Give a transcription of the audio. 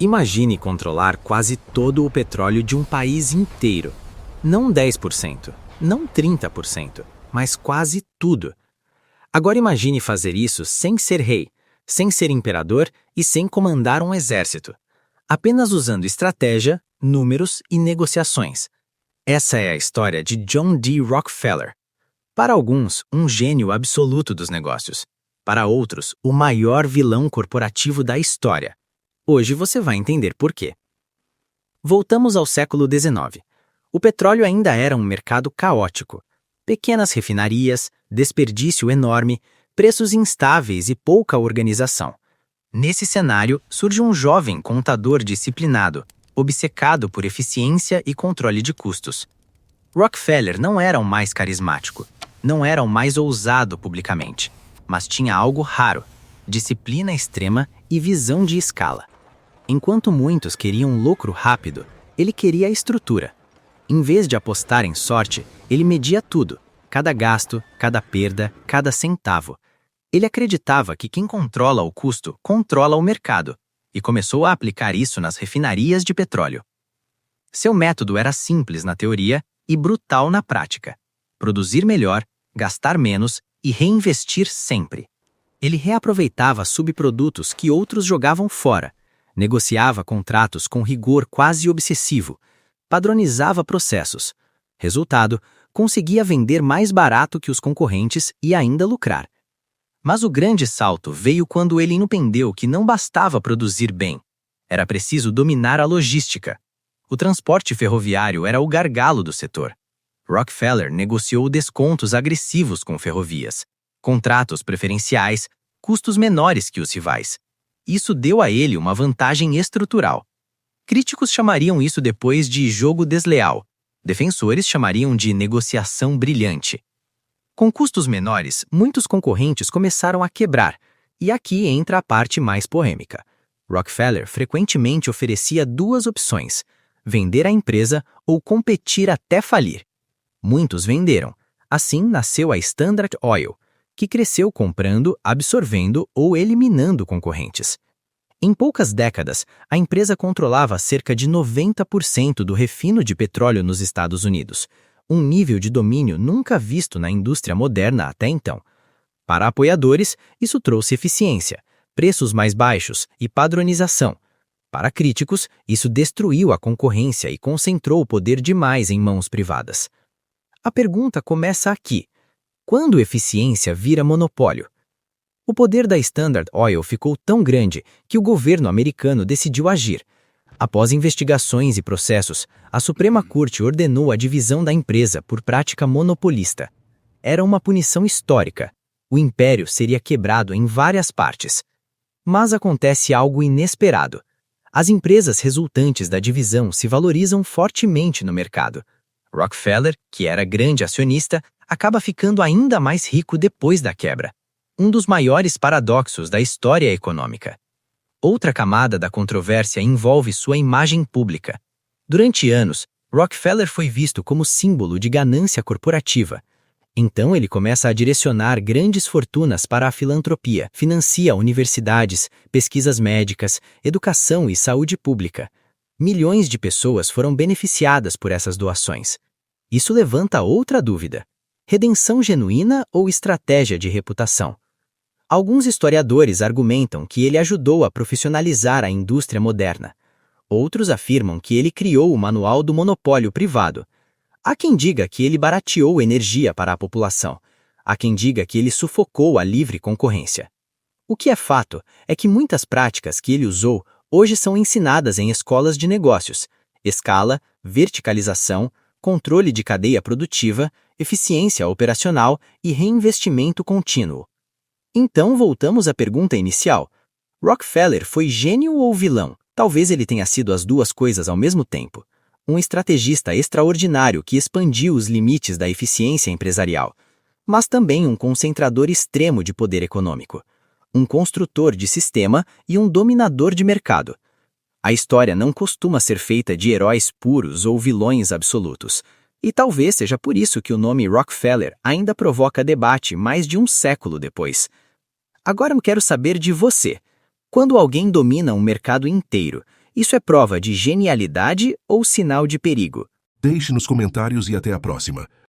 Imagine controlar quase todo o petróleo de um país inteiro. Não 10%, não 30%, mas quase tudo. Agora imagine fazer isso sem ser rei, sem ser imperador e sem comandar um exército. Apenas usando estratégia, números e negociações. Essa é a história de John D. Rockefeller. Para alguns, um gênio absoluto dos negócios. Para outros, o maior vilão corporativo da história. Hoje você vai entender por quê. Voltamos ao século XIX. O petróleo ainda era um mercado caótico. Pequenas refinarias, desperdício enorme, preços instáveis e pouca organização. Nesse cenário, surge um jovem contador disciplinado, obcecado por eficiência e controle de custos. Rockefeller não era o mais carismático, não era o mais ousado publicamente, mas tinha algo raro: disciplina extrema e visão de escala. Enquanto muitos queriam lucro rápido, ele queria a estrutura. Em vez de apostar em sorte, ele media tudo: cada gasto, cada perda, cada centavo. Ele acreditava que quem controla o custo controla o mercado, e começou a aplicar isso nas refinarias de petróleo. Seu método era simples na teoria e brutal na prática: produzir melhor, gastar menos e reinvestir sempre. Ele reaproveitava subprodutos que outros jogavam fora, negociava contratos com rigor quase obsessivo, padronizava processos. Resultado, conseguia vender mais barato que os concorrentes e ainda lucrar. Mas o grande salto veio quando ele entendeu que não bastava produzir bem. Era preciso dominar a logística. O transporte ferroviário era o gargalo do setor. Rockefeller negociou descontos agressivos com ferrovias, contratos preferenciais, custos menores que os rivais. Isso deu a ele uma vantagem estrutural. Críticos chamariam isso depois de jogo desleal. Defensores chamariam de negociação brilhante. Com custos menores, muitos concorrentes começaram a quebrar, e aqui entra a parte mais polêmica. Rockefeller frequentemente oferecia duas opções: vender a empresa ou competir até falir. Muitos venderam. Assim nasceu a Standard Oil, que cresceu comprando, absorvendo ou eliminando concorrentes. Em poucas décadas, a empresa controlava cerca de 90% do refino de petróleo nos Estados Unidos, um nível de domínio nunca visto na indústria moderna até então. Para apoiadores, isso trouxe eficiência, preços mais baixos e padronização. Para críticos, isso destruiu a concorrência e concentrou o poder demais em mãos privadas. A pergunta começa aqui: quando eficiência vira monopólio? O poder da Standard Oil ficou tão grande que o governo americano decidiu agir. Após investigações e processos, a Suprema Corte ordenou a divisão da empresa por prática monopolista. Era uma punição histórica. O império seria quebrado em várias partes. Mas acontece algo inesperado. As empresas resultantes da divisão se valorizam fortemente no mercado. Rockefeller, que era grande acionista, acaba ficando ainda mais rico depois da quebra. Um dos maiores paradoxos da história econômica. Outra camada da controvérsia envolve sua imagem pública. Durante anos, Rockefeller foi visto como símbolo de ganância corporativa. Então ele começa a direcionar grandes fortunas para a filantropia, financia universidades, pesquisas médicas, educação e saúde pública. Milhões de pessoas foram beneficiadas por essas doações. Isso levanta outra dúvida: redenção genuína ou estratégia de reputação? Alguns historiadores argumentam que ele ajudou a profissionalizar a indústria moderna. Outros afirmam que ele criou o manual do monopólio privado. Há quem diga que ele barateou energia para a população. Há quem diga que ele sufocou a livre concorrência. O que é fato é que muitas práticas que ele usou hoje são ensinadas em escolas de negócios: escala, verticalização, controle de cadeia produtiva, eficiência operacional e reinvestimento contínuo. Então voltamos à pergunta inicial: Rockefeller foi gênio ou vilão? Talvez ele tenha sido as duas coisas ao mesmo tempo. Um estrategista extraordinário que expandiu os limites da eficiência empresarial, mas também um concentrador extremo de poder econômico. Um construtor de sistema e um dominador de mercado. A história não costuma ser feita de heróis puros ou vilões absolutos. E talvez seja por isso que o nome Rockefeller ainda provoca debate mais de um século depois. Agora eu quero saber de você. Quando alguém domina um mercado inteiro, Isso é prova de genialidade ou sinal de perigo? Deixe nos comentários e até a próxima.